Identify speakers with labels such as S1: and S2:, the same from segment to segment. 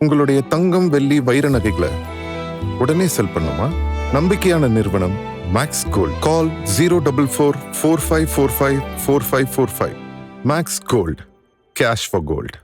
S1: உங்களுடைய தங்கம், வெள்ளி, வைர நகைகளை உடனே செல் பண்ணுமா? நம்பிக்கையான நிறுவனம் Max Gold. Call 04445454545. Max Gold. Cash for gold.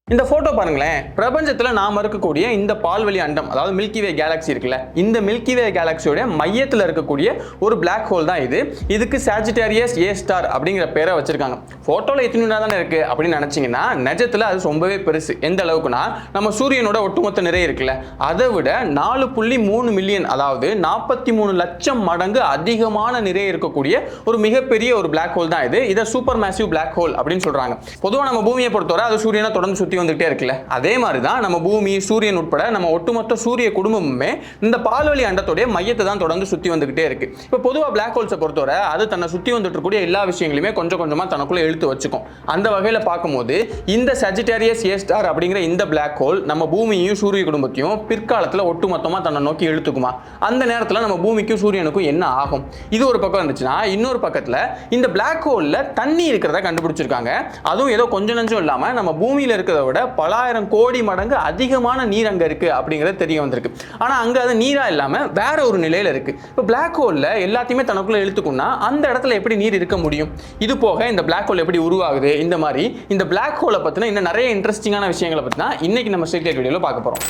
S2: இந்த போட்டோ பாருங்களேன். பிரபஞ்சத்துல நாம இருக்கக்கூடிய இந்த பால்வெளி அண்டம், அதாவது மில்கி வே கேலக்சி இருக்குல்ல, இந்த மில்கி வே கேலக்சியோட மையத்தில் இருக்கக்கூடிய ஒரு பிளாக் ஹோல் தான் இது. இதுக்கு சாஜிட்டேரியஸ் ஏ ஸ்டார் அப்படிங்கிற பேரை வச்சிருக்காங்க. போட்டோல எத்தனை தானே இருக்கு அப்படின்னு நினைச்சீங்கன்னா, நிஜத்துல அது ரொம்பவே பெருசு. எந்த அளவுக்குன்னா, நம்ம சூரியனோட ஒட்டுமொத்த நிறை இருக்குல்ல, அதை விட 4.3 மில்லியன், அதாவது 43 லட்சம் மடங்கு அதிகமான நிறை இருக்கக்கூடிய ஒரு மிகப்பெரிய ஒரு பிளாக் ஹோல் தான் இது. இதை சூப்பர் மேசிவ் பிளாக் ஹோல் அப்படின்னு சொல்றாங்க. பொதுவாக நம்ம பூமியை பொறுத்தவரை அது சூரியனை தொடர்ந்து சுத்தி வந்துட்டே இருக்குல்ல, அதே மாதிரி தான் நம்ம பூமி, சூரியன் உட்பட நம்ம ஒட்டுமொத்த சூரிய குடும்பமுமே இந்த பால்வெளி அண்டத்தோட மையத்தை தான் தொடர்ந்து சுத்தி வந்துகிட்டே இருக்கு. இப்போ பொதுவாக பிளாக் ஹோல்ஸை பொறுத்தவரை அது தன்னை சுத்தி வந்துட்டு இருக்கக்கூடிய எல்லா விஷயங்களையுமே கொஞ்சம் கொஞ்சமா தனக்குள்ள இழுத்து வச்சுக்கும். அந்த வகையில் பார்க்கும்போது இந்த சஜிட்டேரியஸ் ஏ ஸ்டார் அப்படிங்கிற இந்த பிளாக் ஹோல் நம்ம பூமியையும் சூரிய குடும்பத்தையும் பிற்காலத்தில் ஒட்டுமொத்தமாக தன்னை நோக்கி இழுத்துக்குமா? அந்த நேரத்தில் நம்ம பூமிக்கும் சூரியனுக்கும் என்ன ஆகும்? இது ஒரு பக்கம் இருந்துச்சுன்னா, இன்னொரு பக்கத்தில் இந்த பிளாக் ஹோல்ல தண்ணி இருக்கிறத கண்டுபிடிச்சிருக்காங்க. அதுவும் ஏதோ கொஞ்சம் நஞ்சம் இல்லாம நம்ம பூமியில இருக்கிறத விட பல ஆயிரம் கோடி மடங்கு அதிகமான நீர் அங்க இருக்கு அப்படிங்கிறது தெரிய வந்திருக்கு. ஆனா அங்க அது நீரா இல்லாம வேற ஒரு நிலையில இருக்கு. இப்போ பிளாக் ஹோல்ல எல்லாத்தையுமே தனக்குள்ள இழுத்துக்கும்னா அந்த இடத்துல எப்படி நீர் இருக்க முடியும்? இது போக இந்த பிளாக் ஹோல் எப்படி உருவாகுது, இந்த மாதிரி இந்த பிளாக் ஹோலை பத்தின இன்னும் நிறைய இன்ட்ரெஸ்டிங்கான விஷயங்களை பத்தி தான் இன்னைக்கு நம்ம ஸ்ட்ரீட் வீடியோல பார்க்க போறோம்.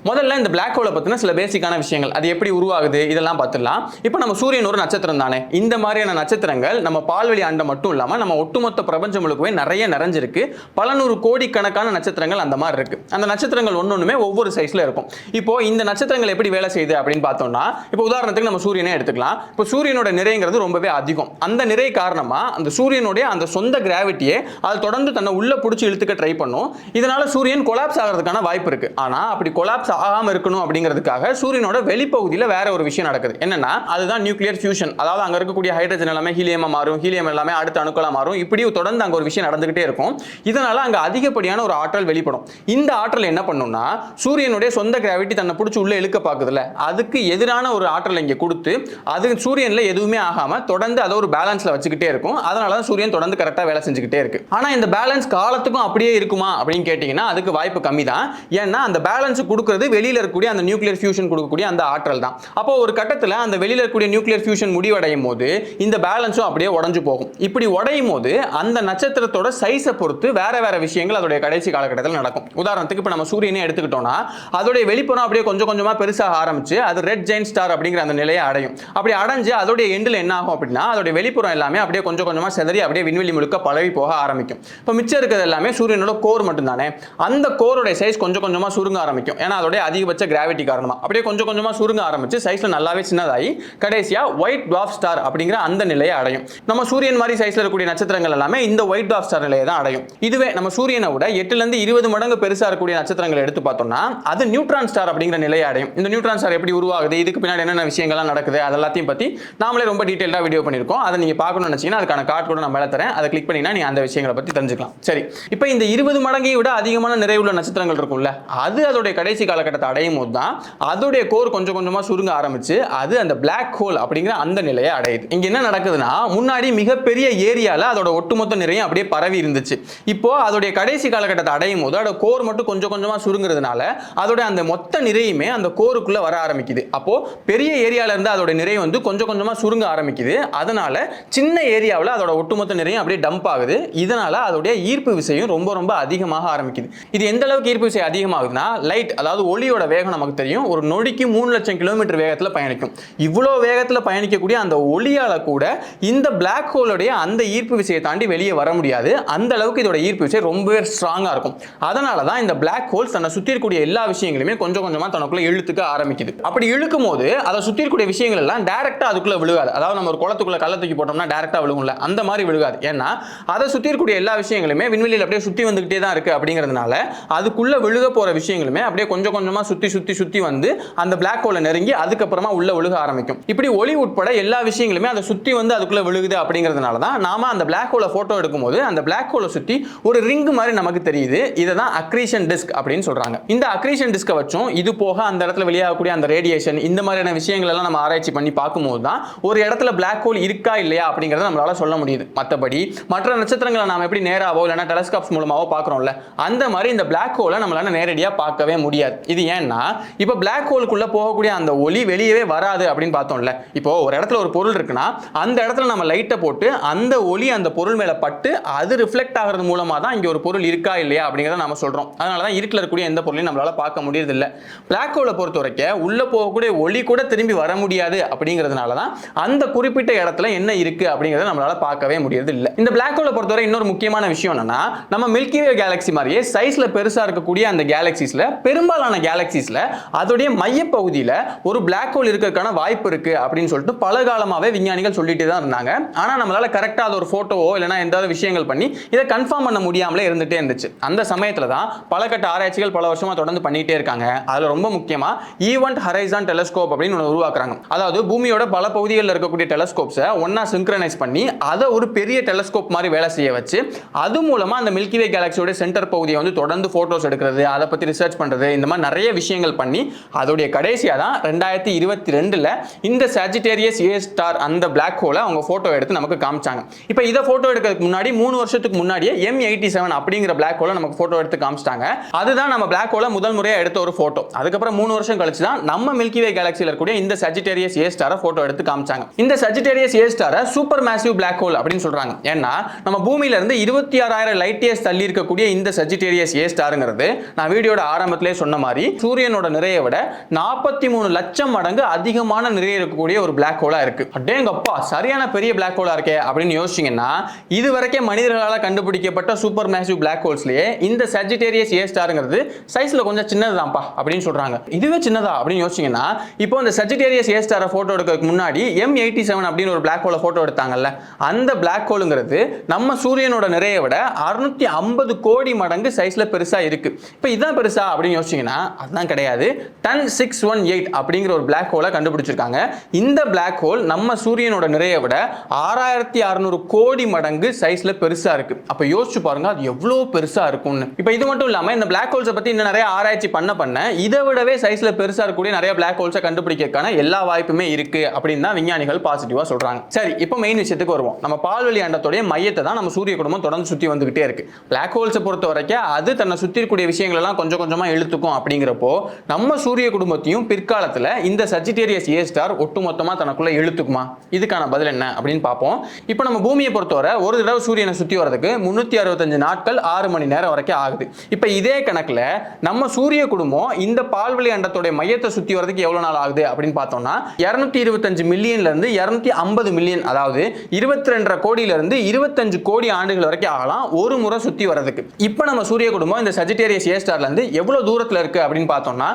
S2: முதல்ல இந்த பிளாக் ஹோலை பத்தின சில பேசிக்கான விஷயங்கள், அது எப்படி உருவாகுது இதெல்லாம் பார்த்துடலாம். இப்போ நம்ம சூரியன் ஒரு நட்சத்திரம் தானே. இந்த மாதிரியான நட்சத்திரங்கள் நம்ம பால்வெளி அண்டம் மட்டும் இல்லாமல் நம்ம ஒட்டுமொத்த பிரபஞ்சம் முழுக்கவே நிறைய நிறைஞ்சிருக்கு. பல நூறு கோடிக்கணக்கான நட்சத்திரங்கள் அந்த மாதிரி இருக்கு. அந்த நட்சத்திரங்கள் ஒன்னொன்றுமே ஒவ்வொரு சைஸ்ல இருக்கும். இப்போ இந்த நட்சத்திரங்கள் எப்படி வேலை செய்யுது அப்படின்னு பார்த்தோம்னா, இப்போ உதாரணத்துக்கு நம்ம சூரியனே எடுத்துக்கலாம். இப்போ சூரியனோட நிறைங்கிறது ரொம்பவே அதிகம். அந்த நிறை காரணமா அந்த சூரியனுடைய அந்த சொந்த கிராவிட்டியே அது தொடர்ந்து தன்னை உள்ள பிடிச்சி இழுத்துக்க ட்ரை பண்ணும். இதனால சூரியன் கொலாப்ஸ் ஆகிறதுக்கான வாய்ப்பு இருக்கு. ஆனா அப்படி கொலாப்ஸ் ஆகாம இருக்கணும் அப்படிங்கிறதுக்காக சூரியனோட வெளிப்பகுதியில் வேற ஒரு விஷயம் நடக்குது. என்னன்னா, அதுதான் நியூக்ளியர் ஃபியூஷன். அதாவது அங்க இருக்கக்கூடிய ஹைட்ரஜன் எல்லாமே ஹீலியமா மாறும், ஹீலியம் எல்லாமே அடுத்த அணுக்களா மாறும். இப்படி தொடர்ந்து அங்க ஒரு விஷயம் நடந்துகிட்டே இருக்கும். இதனால அங்க அதிகப்படியான ஒரு ஆற்றல் வெளிப்படும். இந்த ஆற்றல் என்ன பண்ணும்னா, சூரியனுடைய சொந்த கிராவிட்டி தன்னை பிடிச்சி உள்ள இழுக்க பாக்குதுல, அதுக்கு எதிரான ஒரு ஆற்றல் இங்க கொடுத்து அது சூரியன்ல எதுவுமே ஆகாம தொடர்ந்து அதை ஒரு பேலன்ஸ்ல வச்சுக்கிட்டே இருக்கும். அதனால தான் சூரியன் தொடர்ந்து கரெக்டா வேலை செஞ்சுக்கிட்டே இருக்கு. ஆனா இந்த பேலன்ஸ் காலத்துக்கும் அப்படியே இருக்குமா அப்படின்னு கேட்டீங்கன்னா அதுக்கு வாய்ப்பு கம்மி தான். ஏன்னா அந்த பேலன்ஸ் கொடுக்கிறது வெளியில இருக்கக்கூடிய அந்த நியூக்ளியர் ஃபியூஷன் கொடுக்கக்கூடிய அந்த ஆற்றல் தான். அப்போ ஒரு கட்டத்தில் அந்த வெளியில இருக்கக்கூடிய நியூக்ளியர் ஃபியூஷன் முடிவடையும் போது இந்த பேலன்ஸும் அப்படியே உடைஞ்சு போகும். இப்படி உடையும் போது அந்த நட்சத்திரத்தோட சைஸை பொறுத்து வேற வேற விஷயங்கள் அதோட கடைசி காலகட்டத்தில் நடக்கும். உதாரணத்துக்கு இப்போ நம்ம சூரியனே எடுத்துக்கிட்டோம்னா அதோட வெளிப்புறம் அப்படியே கொஞ்சம் கொஞ்சமா பெருசாக ஆரம்பிச்சு அது ரெட் ஜெயின்ட் ஸ்டார் அப்படிங்கிற அந்த நிலையை அடையும். அப்படி அடைஞ்சு அதோட எண்டில் என்ன ஆகும் அப்படின்னா அதோட வெளிப்புறம் எல்லாமே அப்படியே கொஞ்சம் கொஞ்சமா செதறி அப்படியே விண்வெளி முழுக்க பரவி போக ஆரம்பிக்கும். இப்போ மிச்சம் இருக்கிறது எல்லாமே சூரியனோட கோர் மட்டும் தானே. அந்த கோரோட சைஸ் கொஞ்சம் கொஞ்சமா சுருங்க ஆரம்பிக்கும். ஏன்னா அதோட அதிகபட்ச கிராவிட்டி காரணமா அப்படியே கொஞ்சம் கொஞ்சமா சுருங்க ஆரம்பிச்சு சைஸ்ல நல்லாவே சின்னதாகி கடைசியா ஒயிட் டுவார்ஃப் ஸ்டார் அப்படிங்கிற அந்த நிலையை அடையும். நம்ம சூரியன் மாதிரி சைஸ்ல இருக்கக்கூடிய நட்சத்திரங்கள் எல்லாமே இந்த ஒயிட் டுவார்ஃப் ஸ்டார் நிலையை தான் அடையும். இதுவே நம்ம சூரியனை விட 8 ல இருந்து 20 மடங்கு பெருசா இருக்கக்கூடிய நட்சத்திரங்களை எடுத்து பார்த்தோம்னா அது நியூட்ரான் ஸ்டார் அப்படிங்கிற நிலையை அடையும். இந்த நியூட்ரான் ஸ்டார் எப்படி உருவாகுது, இதுக்கு பின்னாடி என்னென்ன விஷயங்கள்லாம் நடக்குது, அதெல்லாத்தையும் பத்தி நாமளே ரொம்ப டீடைலா வீடியோ பண்ணிருக்கோம். அதை நீங்க பார்க்கணும்னு நினைச்சீங்கன்னா அதுக்கான கார்டு கூட நான் மேல தரேன். அதை கிளிக் பண்ணினா நீங்க அந்த விஷயங்களை பத்தி தெரிஞ்சுக்கலாம். சரி, இப்போ இந்த 20 மடங்கை விட அதிகமான நிறைவுள்ள நட்சத்திரங்கள் இருக்கும்ல, அது அதோட கடைசி காலகட்டத்தை அடையும் போது தான் அதோடைய கோர் கொஞ்சம் கொஞ்சமா சுருங்க ஆரம்பிச்சு அது அந்த பிளாக் ஹோல் அப்படிங்கிற அந்த நிலையை அடையுது. இங்க என்ன நடக்குதுன்னா, முன்னாடி மிகப்பெரிய ஏரியால அதோட ஒட்டுமொத்த நிறையும் அப்படியே பரவி இருந்துச்சு. இப்போ அதோடைய கடைசி காலகட்டத்தை அடையும் போது அதோட கோர் மட்டும் கொஞ்சம் கொஞ்சமா சுருங்குறதுனால அதோட அந்த மொத்த நிறையுமே அந்த கோருக்குள்ள வர ஆரம்பிக்குது. அப்போ பெரிய ஏரியால இருந்து அதோட நிறை வந்து கொஞ்சம் கொஞ்சமா சுருங்க ஆரம்பிக்குது. அதனால சின்ன ஏரியாவில் அதோட ஒட்டுமொத்த நிறையும் அப்படியே டம்ப் ஆகுது. இதனால அதோடைய ஈர்ப்பு விசையும் ரொம்ப ரொம்ப அதிகமாக ஆரம்பிக்குது. இது எந்த அளவுக்கு ஈர்ப்பு விசை அதிகமாகுதுன்னா, லைட் அதாவது ஒளியோட வேகம் நமக்கு தெரியும், ஒரு நொடிக்கு 3 லட்சம் கிலோமீட்டர் வேகத்தில் பயணிக்கும். இவ்வளோ வேகத்தில் பயணிக்கக்கூடிய அந்த ஒளியால கூட இந்த பிளாக் ஹோலுடைய அந்த ஈர்ப்பு விசையை தாண்டி வெளியே வர முடியாது. அந்த அளவுக்கு இதோட ஈர்ப்பு விசை ரொம்பவே ஸ்ட்ராங்கா இருக்கும். அதனால தான் இந்த பிளாக் ஹோல்ஸ் தன்னை சுற்றி இருக்கக்கூடிய எல்லா விஷயங்களுமே கொஞ்சம் கொஞ்சமா தனக்குள்ள இழுத்துக்க ஆரம்பிக்குது. அப்படி இழுக்கும் போது அதை சுற்றி இருக்கக்கூடிய விஷயங்கள் எல்லாம் டைரக்டா அதுக்குள்ள விழுகாது. அதாவது நம்ம ஒரு குளத்துக்குள்ள கல்ல தூக்கி போட்டோம்னா டைரக்டா விழுகும்ல, அந்த மாதிரி விழுகாது. ஏன்னா அதை சுற்றி இருக்கக்கூடிய எல்லா விஷயங்களுமே விண்வெளியில் அப்படியே சுற்றி வந்துகிட்டே தான் இருக்கு. அப்படிங்கிறதுனால அதுக்குள்ள விழுக போற விஷயங்களுமே அப்படியே கொஞ்சம் கொஞ்சமா சுத்தி சுத்தி சுத்தி வந்து அந்த பிளாக் ஹோலை நெருங்கி அதுக்கப்புறமா உள்ள விழுக ஆரம்பிக்கும். இப்படி ஒளி உட்பட எல்லா விஷயங்களுமே அதை சுத்தி வந்து அதுக்குள்ள விழுகுது அப்படிங்கிறதுனால தான் நாம அந்த பிளாக் ஹோலை போட்டோ எடுக்கும்போது அந்த பிளாக் ஹோலை சுத்தி ஒரு ரிங் மாதிரி நமக்கு தெரியுது. இதை தான் அக்ரீஷன் டிஸ்க் அப்படின்னு சொல்றாங்க. இந்த அக்ரீஷன் டிஸ்கை வச்சும் இது போக அந்த இடத்துல வெளியாகக்கூடிய அந்த ரேடியேஷன் இந்த மாதிரியான விஷயங்கள் எல்லாம் நம்ம ஆராய்ச்சி பண்ணி பார்க்கும்போது தான் ஒரு இடத்துல பிளாக் ஹோல் இருக்கா இல்லையா அப்படிங்கறத நம்மளால சொல்ல முடியுது. மற்றபடி மற்ற நட்சத்திரங்களை நாம எப்படி நேராவோ இல்லைன்னா டெலஸ்கோப்ஸ் மூலமாவோ பார்க்குறோம்ல, அந்த மாதிரி இந்த பிளாக் ஹோலை நம்மளால நேரடியாக பார்க்கவே முடியாது. இது ஏன்னா இப்போ பிளாக் ஹோலுக்குள்ள போகக்கூடிய அந்த ஒளி வெளியவே வராது அப்படின்னு பார்த்தோம்ல. இப்போ ஒரு இடத்துல ஒரு பொருள் இருக்குன்னா அந்த இடத்துல நம்ம லைட்டை போட்டு அந்த ஒளி அந்த பொருள் மேல பட்டு அது ரிஃப்ளெக்ட் ஆகிறது மூலமா தான் இங்க ஒரு பொருள் இருக்கா இல்லையா அப்படிங்கறத நாம சொல்றோம். அதனால தான் இருட்டில் இருக்கக்கூடிய எந்த பொருளையும் நம்மளால பார்க்க முடியறது இல்ல. பிளாக் ஹோலை பொறுத்த வரைக்கும் உள்ள போகக்கூடிய ஒளி கூட திரும்பி வர முடியாது அப்படிங்கிறதுனால தான் அந்த குறிப்பிட்ட இடத்துல என்ன இருக்கு அப்படிங்கறத நம்மளால பார்க்கவே முடியறது இல்ல. இந்த பிளாக் ஹோலை பொறுத்தவரை இன்னொரு முக்கியமான விஷயம் என்னன்னா, நம்ம மில்கி வே கேலக்ஸி மாதிரியே சைஸ்ல பெருசா இருக்கக்கூடிய அந்த கேலக்சிஸ்ல பெரும்பாலான கேலக்சிஸ்ல அதோடைய மையப்பகுதியில் ஒரு பிளாக் ஹோல் இருக்கிறதுக்கான வாய்ப்பு இருக்கு அப்படின்னு சொல்லிட்டு பல காலமாவே விஞ்ஞானிகள் சொல்லிட்டு தான் இருந்தாங்க. ஆனா நம்மளால கரெக்டா அது ஒரு போட்டோவோ இல்லைன்னா எந்த விஷயங்கள் பண்ணி இதை கன்ஃபார்ம் பண்ண முடியாமலே இருந்துட்டே இருந்துச்சு. அந்த சமயத்துல தான் பல கட்ட ஆராய்ச்சிகள் பல வருஷமா தொடர்ந்து பண்ணிட்டே இருக்காங்க. அதுல ரொம்ப முக்கியமா ஈவென்ட் ஹரைசான் டெலஸ்கோப் அப்படின்னு ஒன்று உருவாக்குறாங்க. அதாவது பூமியோட பல பகுதிகளில் இருக்கக்கூடிய டெலஸ்கோப்ஸை ஒன்னா சிங்க்ரனைஸ் பண்ணி அதை ஒரு பெரிய டெலஸ்கோப் மாதிரி வேலை செய்ய வச்சு அது மூலமா அந்த மில்கி வே கேலக்சியோட சென்டர் பகுதியை வந்து தொடர்ந்து போட்டோஸ் எடுக்கிறது, அதை பத்தி ரிசர்ச் பண்றது, இந்த மாதிரி நிறைய விஷயங்கள் பண்ணி அதோடைய கடைசியா தான் 2022ல இந்த சாஜிட்டேரியஸ் ஏ ஸ்டார் அந்த பிளாக் ஹோலை அவங்க போட்டோ எடுத்து நமக்கு காமிச்சாங்க. இப்போ இதை போட்டோ எடுக்கிறதுக்கு முன்னாடி 3 வருஷத்துக்கு முன்னாடியே M87 அப்படிங்கிற பிளாக் ஹோலை நமக்கு போட்டோ எடுத்து காமிச்சிட்டாங்க. அதுதான் நம்ம பிளாக் ஹோலை முதல் முறையா எடுத்த ஒரு போட்டோ. அதுக்கப்புறம் 3 வருஷம் கழிச்சு தான் நம்ம மில்கி வே கேலக்சியில் இருக்கக்கூடிய இந்த சஜிட்டேரியஸ் ஏ ஸ்டாரை போட்டோ எடுத்து காமிச்சாங்க. இந்த சஜிட்டேரியஸ் ஏ ஸ்டாரை சூப்பர் மேசிவ் பிளாக் ஹோல் அப்படின்னு சொல்றாங்க. ஏன்னா நம்ம பூமியில இருந்து 26,000 லைட் இயர்ஸ் தள்ளி இருக்கக்கூடிய இந்த சஜிட்டேரியஸ் ஏ ஸ்டாருங்கிறது நான் வீடியோட ஆரம்பத்திலே சொன்ன மாதிரி சூரியனோட நிறையை விட 43 லட்சம் மடங்கு அதிகமான நிறைய இருக்கக்கூடிய ஒரு பிளாக் ஹோலா இருக்கு. அடேங்கப்பா, சரியான பெரிய பிளாக் ஹோலா இருக்கே அப்படின்னு யோசிச்சீங்கன்னா இதுவரைக்கும் மனிதர்களால் கண்டுபிடிக்கப்பட்ட சூப்பர் மேசிவ் பிளாக் ஹோல்ஸ்லயே இந்த சஜிட்டேரியஸ் ஏ ஸ்டாருங்கிறது சைஸ்ல கொஞ்சம் சின்னதுதான்ப்பா அப்படின்னு சொல்றாங்க. இதுவே சின்னதா அப்படின்னு யோசிச்சீங்கன்னா இப்போ இந்த சஜிட்டேரியஸ் ஏ ஸ்டாரை போட்டோ எடுக்கிறதுக்கு முன்னாடி M87 அப்படின்னு ஒரு பிளாக் ஹோலை போட்டோ எடுத்தாங்கல்ல, அந்த பிளாக் ஹோலுங்கிறது நம்ம சூரியனோட நிறைய விட 650 கோடி மடங்கு சைஸ்ல பெருசா இருக்கு. இப்போ இதான் பெருசா அப்படின்னு யோசிச்சீங்கன்னா அதுதான் கிடையாது. 10618 அப்படிங்கிற ஒரு பிளாக் ஹோலை கண்டுபிடிச்சிருக்காங்க. இந்த பிளாக் ஹோல் நம்ம சூரியனோட நிறைய விட 6600 கோடி மடங்கு சைஸ்ல பெருசா இருக்கு. அப்ப யோசிச்சு பாருங்க அது எவ்வளவு பெருசா இருக்கும்னு. இப்போ இது மட்டும் இல்லாம இந்த பிளாக் ஹோல்ஸை பத்தி இன்னும் நிறைய ஆராய்ச்சி பண்ண இதை விடவே சைஸ்ல பெருசா இருக்கக்கூடிய நிறைய பிளாக் ஹோல்ஸை கண்டுபிடிக்கிறதுக்கான எல்லா வாய்ப்புமே இருக்கு அப்படின்னு தான் விஞ்ஞானிகள் பாசிட்டிவா சொல்றாங்க. சரி, இப்போ மெயின் விஷயத்துக்கு வருவோம். நம்ம பால்வெளி அண்டத்தோட மையத்தை தான் நம்ம சூரிய குடும்பம் தொடர்ந்து சுத்தி வந்துகிட்டே இருக்கு. பிளாக் ஹோல்ஸை பொறுத்த வரைக்கும் அது தன்னை சுத்தி இருக்கக்கூடிய விஷயங்கள் எல்லாம் கொஞ்சம் கொஞ்சமா இழுத்துக்கும். அப்படிங்கிறப்போ நம்ம சூரிய குடும்பத்தையும் பிற்காலத்துல இந்த சஜிட்டேரியஸ் ஏ ஸ்டார் ஒட்டுமொத்தமா தனக்குள்ள இழுத்துக்குமா? இதுக்கான பதில் என்ன அப்படின்னு பார்ப்போம். இப்போ நம்ம பூமியை பொறுத்தவரை ஒரு தடவை சூரியனை சுத்தி வரதுக்கு 365 நாட்கள் 6 மணி நேரம் வரைக்கும் ஆகுது. இப்போ இதே கணக்குல நம்ம சூரிய குடும்பம் இந்த பால்வெளி அண்டத்தோட மையத்தை சுத்தி வரதுக்கு எவ்வளவு நாள் ஆகுது அப்படின்னு பார்த்தோம்னா 225 மில்லியன்ல இருந்து 250 மில்லியன், அதாவது 22.5 கோடியில இருந்து 25 கோடி ஆண்டுகள் வரைக்கும் ஆகலாம் ஒரு முறை சுத்தி வரதுக்கு. இப்போ நம்ம சூரிய குடும்பம் இந்த சஜிட்டேரியஸ் ஏ ஸ்டார்ல இருந்து எவ்வளவு தூரத்துல இருக்கு அப்படின்னு பார்த்தோம்னா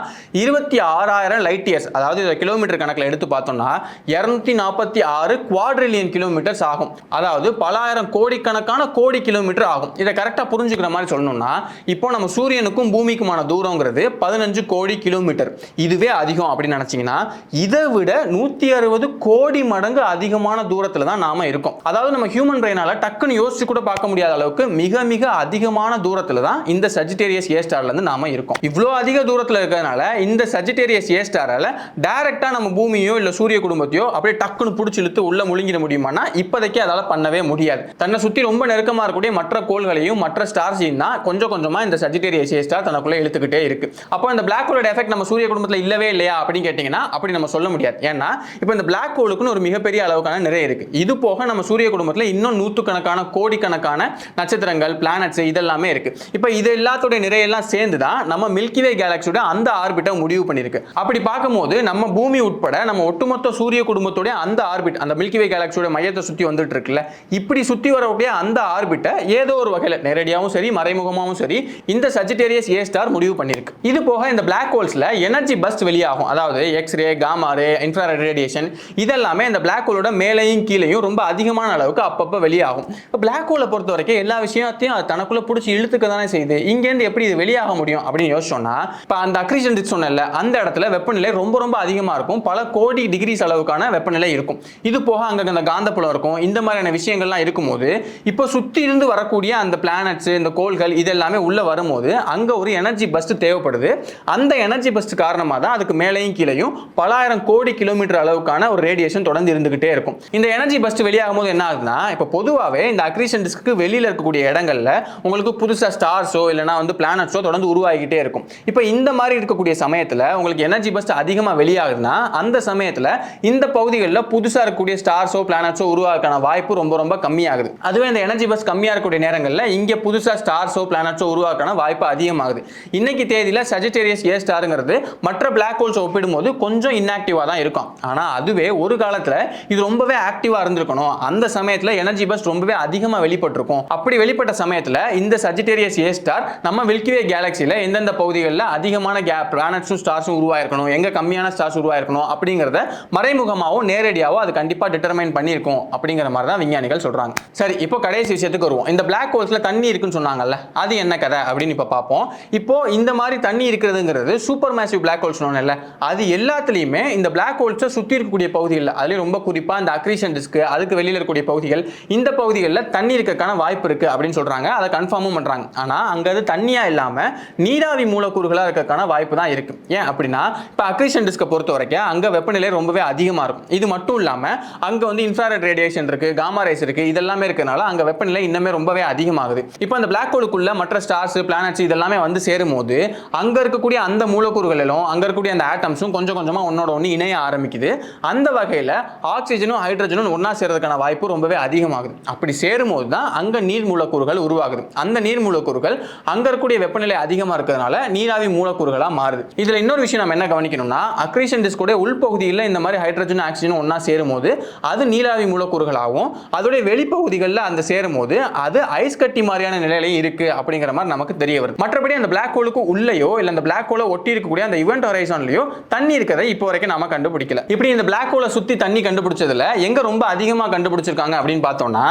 S2: 26,000 லைட் இயர்ஸ், அதாவது கிலோமீட்டர் கணக்கில் எடுத்து பார்த்தோம்னா 246 குவாட்ரில்லியன் கிலோமீட்டர்ஸ் ஆகும். அதாவது பலாயிரம் கோடிக்கணக்கான கோடி கிலோமீட்டர் ஆகும். இதை கரெக்டா புரிஞ்சுக்கிற மாதிரி சொல்லணும்னா இப்போ நம்ம சூரியனுக்கும் பூமிக்குமான தூரங்கிறது 15 கோடி கிலோமீட்டர். இதுவே அதிகம் அப்படின்னு நினைச்சீங்கன்னா இதை விட 160 கோடி மடங்கு அதிகமான தூரத்துல தான் நாம இருக்கோம். அதாவது நம்ம ஹியூமன் பிரெயினால டக்குன்னு யோசிச்சு கூட பார்க்க முடியாத அளவுக்கு மிக மிக அதிகமான தூரத்துல தான் இந்த சஜிட்டேரியஸ் ஏ ஸ்டார்ல இருந்து நாம இருக்கோம். இவ்வளவு அதிக தூரத்துல இருக்கிறதுனால இந்த சஜிட்டேரியஸ் ஏ ஸ்டாரால டைரக்டா நம்ம பூமியோ இல்ல சூரிய குடும்பத்தையோ அப்படியே டக்குன்னு பிடிச்சி இழுத்து உள்ள முழுங்கிட முடியுமானா இப்போதைக்கு அதால பண்ணவே முடியாது. தன்னை சுத்தி ரொம்ப நெருக்கமா இருக்கக்கூடிய மற்ற கோள்களையும் மற்ற ஸ்டார்ஸையும் தான் கொஞ்சம் கொஞ்சமா இந்த சஜிட்டேரியஸ் ஏ ஸ்டார் தனக்குள்ள இழுத்துக்கிட்டே இருக்கு. அப்போ இந்த பிளாக் ஹோலோட எஃபெக்ட் நம்ம சூரிய குடும்பத்துல இல்லவே இல்லையா அப்படின்னு கேட்டீங்கன்னா அப்படி நம்ம சொல்ல முடியாது. ஏன்னா இப்போ இந்த பிளாக் ஹோலுக்குன்னு ஒரு மிகப்பெரிய அளவுக்கான நிறைய இருக்கு. இது போக நம்ம சூரிய குடும்பத்துல இன்னும் நூற்றுக்கணக்கான கோடிக்கணக்கான நட்சத்திரங்கள், பிளானட்ஸ் இதெல்லாமே இருக்கு. இப்போ இது எல்லாத்தோட நிறையெல்லாம் சேர்ந்து தான் நம்ம மில்கி வே கேலக்சியோட அந்த ஆர்பிட்டை முடிவு பண்ணிருக்கு. அப்படி பார்க்கும்போது நம்ம பூமி உட்பட நம்ம ஒட்டுமொத்த சூரிய குடும்பத்தோட அந்த ஆர்பிட், அந்த மில்கி வே கேலக்சியோட மையத்தை சுத்தி வந்துட்டு இருக்குல்ல, இப்படி சுத்தி வரக்கூடிய அந்த ஆர்பிட்டை ஏதோ ஒரு வகையில் நேரடியாகவும் சரி மறைமுகமாகவும் சரி இந்த சஜிட்டேரியஸ் ஏ ஸ்டார் முடிவு பண்ணிருக்கு. இது போக இந்த பிளாக் ஹோல்ஸ்ல எனர்ஜி பஸ்ட் வெளியாகும். அதாவது x-ray, gamma ray, infrared radiation இதெல்லாமே இந்த பிளாக் ஹோலோட மேலையும் கீழையும் ரொம்ப அதிகமான அளவுக்கு அப்பப்போ வெளியாகும். பிளாக் ஹோலை பொறுத்த வரைக்கும் எல்லா விஷயத்தையும் அது தனக்குள்ள பிடிச்சி இழுத்துக்க தானே செய்யுது. இங்கேருந்து எப்படி இது வெளியாக முடியும் அப்படின்னு யோசிச்சோம்னா இப்போ அந்த அக்ரீஷன் டிஸ்க் சொன்னல அந்த இடத்துல வெப்பநிலை ரொம்ப ரொம்ப அதிகமா இருக்கும், பல கோடி டிகிரிஸ் அளவுக்கான வெப்பநிலை இருக்கும். இது போக அங்க அந்த காந்தப்புலம் இருக்கும், இந்த மாதிரியான விஷயங்கள்லாம் இருக்கும்போது இப்போ சுத்தி இருந்து வரக்கூடிய அந்த பிளானட்ஸ், இந்த கோள்கள் இதெல்லாமே உள்ள வரும்போது அங்க ஒரு எனர்ஜி பஸ்ட் தேவைப்படுது. அந்த எனர்ஜி பஸ்ட் காரணமாக தான் அதுக்கு மேலேயும் கீழேயும் பலாயிரம் கோடி கிலோமீட்டர் அளவுக்கான ஒரு ரேடியேஷன் தொடர்ந்து இருந்துகிட்டே இருக்கும். இந்த எனர்ஜி பஸ்ட் வெளியாகும் போது என்ன ஆகுதுன்னா, இப்போ பொதுவாகவே இந்த அக்ரீஷன் டிஸ்க்கு வெளியில இருக்கக்கூடிய இடங்கள்ல உங்களுக்கு புதுசா ஸ்டார்ஸோ இல்லைனா வந்து பிளானட்ஸோ தொடர்ந்து உருவாகிக்கிட்டே இருக்கும். இப்போ இந்த மாதிரி இருக்கக்கூடிய சமயத்தில் உங்களுக்கு எனர்ஜி பஸ்ட் அதிகமாக வெளியாகுதுன்னா அந்த சமயத்தில் இந்த பகுதிகளில் புதுசாக இருக்கக்கூடிய ஸ்டார்ஸோ பிளானட்ஸோ உருவாக்கான வாய்ப்பு ரொம்ப ரொம்ப கம்மியாகுது. அதுவே இந்த எனர்ஜி பஸ்ட் கம்மியாக இருக்கக்கூடிய நேரங்களில் இங்கே புதுசாக ஸ்டார்ஸோ பிளானட்ஸோ உருவாக்கான வாய்ப்பு அதிகமாகுது. இன்னைக்கு தேதியில் சஜிட்டேரியஸ் ஏ ஸ்டாருங்கிறது மற்ற பிளாக் ஹோல்ஸ் ஒப்பிடும்போது கொஞ்சம் இன்ஆக்டிவாக தான் இருக்கும். ஆனால் அதுவே ஒரு காலத்தில் இது ரொம்பவே ஆக்டிவாக இருந்திருக்கணும், அந்த சமயத்தில் எனர்ஜி பஸ்ட் ரொம்பவே அதிகமாக வெளிப்பட்டிருக்கும். அப்படி வெளிப்பட்ட சமயத்தில் இந்த சஜிட்டேரியஸ் ஏ ஸ்டார் நம்ம மில்கிவே கேலக்சியில் எந்தெந்த பகுதிகளில் அதிகமான பிளானட்ஸும் ஸ்டார்ஸும் உருவாயிருக்கணும், எங்கே கம்மியான ஸ்டார்ஸ் உருவாயிருக்கணும் அப்படிங்கிறத மறைமுகமாகவும் நேரடியாகவும் அது கண்டிப்பாக டிட்டர்மைன் பண்ணியிருக்கும் அப்படிங்கிற மாதிரி தான் விஞ்ஞானிகள் சொல்கிறாங்க. சரி, இப்போ கடைசி விஷயத்துக்கு வருவோம். இந்த பிளாக் ஹோல்ஸில் தண்ணி இருக்குன்னு சொன்னாங்கல்ல, அது என்ன கதை அப்படின்னு இப்போ பார்ப்போம். இப்போ இந்த மாதிரி தண்ணி இருக்கிறதுங்கிறது சூப்பர் மேசிவ் பிளாக் ஹோல்ஸ் சொன்னோம்ல, அது எல்லாத்துலேயுமே இந்த பிளாக் ஹோல்ஸை சுற்றி இருக்கக்கூடிய பகுதிகளில், அதுலேயும் ரொம்ப குறிப்பாக இந்த அக்ரீஷன் டிஸ்க் அதுக்கு வெளியில் இருக்கக்கூடிய பகுதிகள், இந்த பகுதிகளில் தண்ணி இருக்கிறதுக்கான வாய்ப்பு இருக்குது அப்படின்னு சொல்கிறாங்க. அதை கன்ஃபார்மும் பண்ணுறாங்க. ஆனால் அங்கே அது தண்ணியாக இல்லாமல் நீராவி மூலக்கூறுகளாக இருக்கிறதுக்கான வாய்ப்பு தான் இருக்குது. ஏன் அப்படின்னா, இப்போ அக்ரீஷன் டிஸ்கை பொறுத்த வரைக்கும் அங்கே வெப்பநிலை ரொம்பவே அதிகமாக இருக்கும். இது மட்டும் இல்லாமல் அங்கே வந்து இன்ஃப்ராரெட் ரேடியேஷன் இருக்குது, காமா ரேஸ் இருக்குது, இதெல்லாமே இருக்கிறதுனால அங்கே வெப்பநிலை இன்னுமே ரொம்பவே அதிகமாகுது. இப்போ அந்த பிளாக் ஹோலுக்குள்ள மற்ற ஸ்டார்ஸ் பிளானட்ஸ் இதெல்லாமே வந்து சேரும்போது அங்கே இருக்கக்கூடிய அந்த மூலக்கூறுகளிலும் அங்கே இருக்கக்கூடிய அந்த ஆட்டம்ஸும் கொஞ்சம் கொஞ்சமாக ஒன்னோட ஒன்று இணைய ஆரம்பிக்குது. அந்த வகையில் ஆக்சிஜனும் ஹைட்ரஜனும் ஒன்றா சேர்றதுக்கான வாய்ப்பு ரொம்பவே அதிகமாகுது. அப்படி சேரும்போது தான் அங்கே நீர் மூலக்கூறுகள் உருவாகுது. அந்த நீர் மூலக்கூறுகள் அங்கே இருக்கக்கூடிய வெப்பநிலை அதிகமாக இருக்கிறதுனால நீராவி மூலக்கூறுகளாக மாறுது. இதில் இன்னொரு விஷயம் நம்ம என்ன கவனிக்கணும்னா, அக்ரீஷன் டிஸ்கோட உள்பகுதியில் இந்த மாதிரி ஹைட்ரஜன் ஆக்சிஜனும் ஒன்றா சேரும்போது அது நீராவி மூலக்கூறுகளாகவும், அதோடைய வெளிப்பகுதிகளில் அந்த சேரும்போது அது ஐஸ் கட்டி மாதிரியான நிலையிலையும் இருக்கு அப்படிங்கிற மாதிரி நமக்கு தெரிய வருது. மற்றபடி அந்த பிளாக் ஹோலுக்கு உள்ளேயோ இல்ல அந்த பிளாக் ஹோலை ஒட்டி இருக்கக்கூடிய அந்த ஈவென்ட் ஹொரைசான்லயோ தண்ணி இருக்கிறதை இப்போ வரைக்கும் நாம கண்டுபிடிக்கல. இப்படி இந்த பிளாக் ஹோலை சுத்தி தண்ணி கண்டுபிடிச்சதுல எங்க ரொம்ப அதிகமா கண்டுபிடிச்சிருக்காங்க அப்படின்னு பார்த்தோம்னா,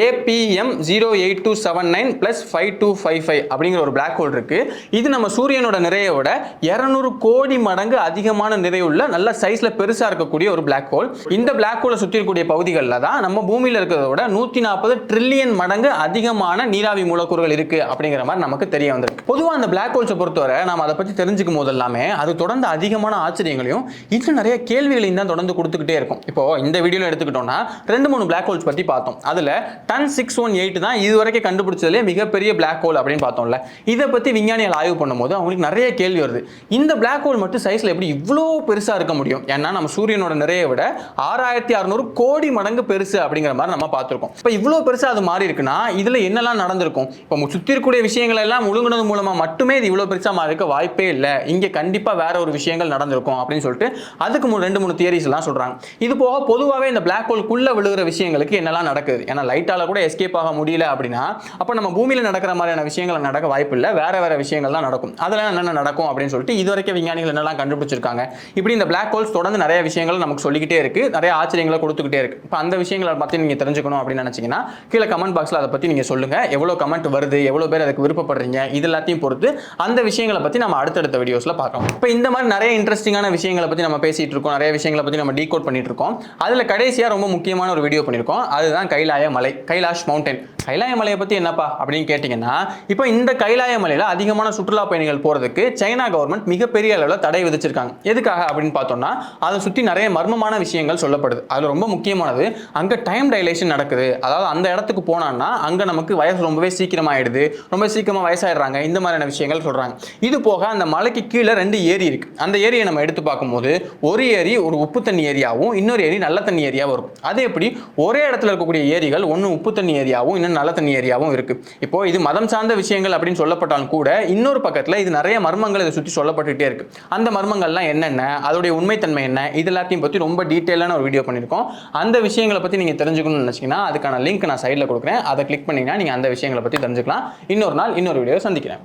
S2: APM 08279 + 5255 அப்படிங்கிற ஒரு பிளாக் ஹோல் இருக்கு. இது நம்ம சூரியனோட நிறையை விட 200 கோடி மடங்கு அதிகமான நிறையுள்ள நல்ல சைஸ்ல பெருசா இருக்கக்கூடிய ஒரு பிளாக் ஹோல். இந்த பிளாக் ஹோலை சுற்றி இருக்கக்கூடிய பகுதிகளில் தான் நம்ம பூமியில் இருக்கிறத விட 140 ட்ரில்லியன் மடங்கு அதிகமான நீராவி மூலக்கூறுகள் இருக்கு அப்படிங்கிற மாதிரி நமக்கு தெரிய வந்திருக்கு. பொதுவாக அந்த பிளாக் ஹோல்ஸை பொறுத்தவரை நம்ம அதை பற்றி தெரிஞ்சுக்கும் போது எல்லாமே அது தொடர்ந்து அதிகமான ஆச்சரியங்களையும் இன்னும் நிறைய கேள்விகளையும் தான் தொடர்ந்து கொடுத்துக்கிட்டே இருக்கும். இப்போ இந்த வீடியோல எடுத்துக்கிட்டோம்னா 2-3 பிளாக் ஹோல்ஸ் பற்றி பார்த்தோம். அதுல டன் 618 தான் இதுவரைக்கும் கண்டுபிடிச்சதுலேயே மிகப்பெரிய பிளாக் ஹோல் அப்படின்னு பார்த்தோம்ல. இதை பற்றி விஞ்ஞானிகள் ஆய்வு பண்ணும்போது அவங்களுக்கு நிறைய கேள்வி வருது. இந்த பிளாக் ஹோல் மட்டும் சைஸில் எப்படி இவ்வளோ பெருசாக இருக்க முடியும்? ஏன்னா நம்ம சூரியனோட நிறையை விட 6600 கோடி மடங்கு பெருசு அப்படிங்கிற மாதிரி நம்ம பார்த்துருக்கோம். இப்போ இவ்வளோ பெருசாக அது மாறி இருக்குன்னா இதில் என்னெல்லாம் நடந்திருக்கும்? இப்போ சுற்றி இருக்கக்கூடிய விஷயங்கள் எல்லாம் முழுங்கினது மூலமாக மட்டுமே இது இவ்வளோ பெருசாக மாறி இருக்க வாய்ப்பே இல்லை. இங்கே கண்டிப்பாக வேற ஒரு விஷயங்கள் நடந்திருக்கும் அப்படின்னு சொல்லிட்டு அதுக்கு 2-3 தியரிஸ் எல்லாம் சொல்கிறாங்க. இது போக பொதுவாகவே இந்த பிளாக் ஹோல்குள்ளே விழுகிற விஷயங்களுக்கு என்னெல்லாம் நடக்குது? ஏன்னா லைட்டால கூட எஸ்கேப் ஆக முடியல அப்படின்னா அப்போ நம்ம பூமியில் நடக்கிற மாதிரியான விஷயங்கள் நடக்க வாய்ப்பு இல்லை, வேற வேற விஷயங்கள் தான் நடக்கும். அதெல்லாம் என்னென்ன நடக்கும் அப்படின்னு சொல்லிட்டு இதுவரைக்கும் விஞ்ஞானிகள் என்னெல்லாம் கண்டுபிடிச்சிருக்காங்க. இப்படி இந்த பிளாக் ஹோல்ஸ் தொடர்ந்து நிறைய விஷயங்கள் நமக்கு சொல்லிக்கிட்டே இருக்கு, நிறைய ஆச்சரியங்களை கொடுத்துக்கிட்டே இருக்கு. இப்போ அந்த விஷயங்களை பற்றி நீங்கள் தெரிஞ்சுக்கணும் அப்படின்னு நினைச்சீங்கன்னா கீழே கமெண்ட் பாக்ஸில் அதை பற்றி நீங்கள் சொல்லுங்க. எவ்வளோ கமெண்ட் வருது, எவ்வளோ பேர் அதுக்கு விருப்பப்படுறீங்க, இது எல்லாத்தையும் பொறுத்து அந்த விஷயங்களை பற்றி நம்ம அடுத்தடுத்த வீடியோஸில் பார்க்கலாம். இப்போ இந்த மாதிரி நிறைய இன்ட்ரெஸ்டிங்கான விஷயங்களை பற்றி நம்ம பேசிட்டு இருக்கோம், நிறைய விஷயங்களை பற்றி நம்ம டீகோட் பண்ணிட்டு இருக்கோம். அதில் கடைசியாக ரொம்ப முக்கியமான ஒரு வீடியோ பண்ணியிருக்கோம், அதுதான் கைலாய மலை, கைலாஷ் மவுண்டன். கைலாய மலையை பற்றி என்னப்பா அப்படின்னு கேட்டிங்கன்னா, இப்போ இந்த கைலாய மலையில் அதிகமான சுற்றுலா பயணிகள் போகிறதுக்கு சைனா கவர்மெண்ட் மிகப்பெரிய அளவில் தடை விதிச்சிருக்காங்க. எதுக்காக அப்படின்னு பார்த்தோம்னா அதை சுற்றி நிறைய மர்மமான விஷயங்கள் சொல்லப்படுது. அதில் ரொம்ப முக்கியமானது அங்கே டைம் டைலேஷன் நடக்குது. அதாவது அந்த இடத்துக்கு போனான்னா அங்கே நமக்கு வயசு ரொம்பவே சீக்கிரமாகிடுது, ரொம்ப சீக்கிரமாக வயசாயிடுறாங்க, இந்த மாதிரியான விஷயங்கள் சொல்கிறாங்க. இது போக அந்த மலைக்கு கீழே 2 ஏரி இருக்குது. அந்த ஏரியை நம்ம எடுத்து பார்க்கும்போது ஒரு ஏரி ஒரு உப்பு தண்ணி ஏரியாவும் இன்னொரு ஏரி நல்ல தண்ணி ஏரியாவும் இருக்கும். அது எப்படி ஒரே இடத்துல இருக்கக்கூடிய ஏரிகள் ஒன்று உப்பு தண்ணி ஏரியாவும் இன்னும் நல்ல தண்ணி ஏரியாவும் இருக்கு. இப்போ இது மதம் சார்ந்த விஷயங்கள் அப்படின்னு சொல்லப்பட்டாலும் கூட இன்னொரு பக்கத்தில் இது நிறைய மர்மங்கள் இதை சுற்றி சொல்லப்பட்டுட்டே இருக்கு. அந்த மர்மங்கள்லாம் என்னென்ன, அதோடைய உண்மைத்தன்மை என்ன, இது எல்லாத்தையும் பற்றி ரொம்ப டீட்டெயிலான ஒரு வீடியோ பண்ணியிருக்கோம். அந்த விஷயங்களை பற்றி நீங்கள் தெரிஞ்சுக்கணும்னு நினச்சிங்கன்னா அதுக்கான லிங்க் நான் சைடில் கொடுக்குறேன். அதை கிளிக் பண்ணிங்கன்னா நீங்கள் அந்த விஷயங்களை பற்றி தெரிஞ்சுக்கலாம். இன்னொரு நாள் இன்னொரு வீடியோ சந்திக்கிறேன்.